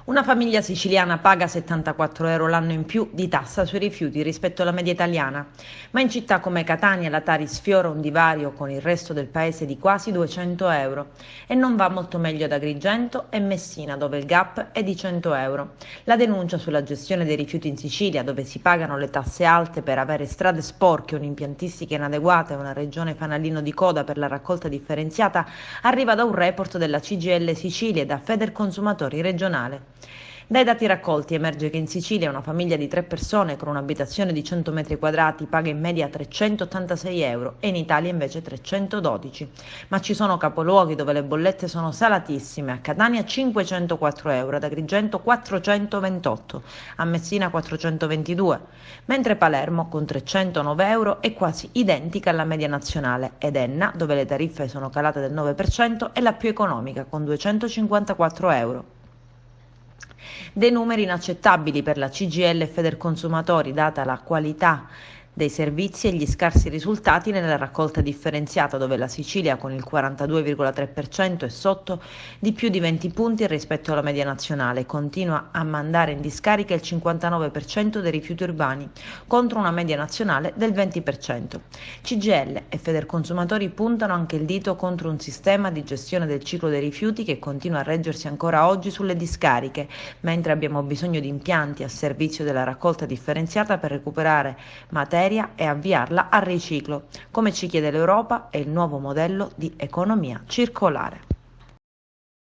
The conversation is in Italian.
Una famiglia siciliana paga 74 euro l'anno in più di tassa sui rifiuti rispetto alla media italiana, ma in città come Catania la Tari sfiora un divario con il resto del paese di quasi 200 euro e non va molto meglio ad Agrigento e Messina, dove il gap è di 100 euro. La denuncia sulla gestione dei rifiuti in Sicilia, dove si pagano le tasse alte per avere strade sporche, un'impiantistica inadeguata e una regione fanalino di coda per la raccolta differenziata, arriva da un report della CGIL Sicilia e da Federconsumatori regionale. Dai dati raccolti emerge che in Sicilia una famiglia di 3 persone con un'abitazione di 100 metri quadrati paga in media 386 euro e in Italia invece 312. Ma ci sono capoluoghi dove le bollette sono salatissime: a Catania 504 euro, ad Agrigento 428, a Messina 422, mentre Palermo con 309 euro è quasi identica alla media nazionale ed Enna, dove le tariffe sono calate del 9%, è la più economica con 254 euro. Dei numeri inaccettabili per la CGIL e Federconsumatori, data la qualità dei servizi e gli scarsi risultati nella raccolta differenziata, dove la Sicilia con il 42,3% è sotto di più di 20 punti rispetto alla media nazionale e continua a mandare in discarica il 59% dei rifiuti urbani, contro una media nazionale del 20%. CGIL e Federconsumatori puntano anche il dito contro un sistema di gestione del ciclo dei rifiuti che continua a reggersi ancora oggi sulle discariche, mentre abbiamo bisogno di impianti a servizio della raccolta differenziata per recuperare materia e avviarla al riciclo, come ci chiede l'Europa e il nuovo modello di economia circolare.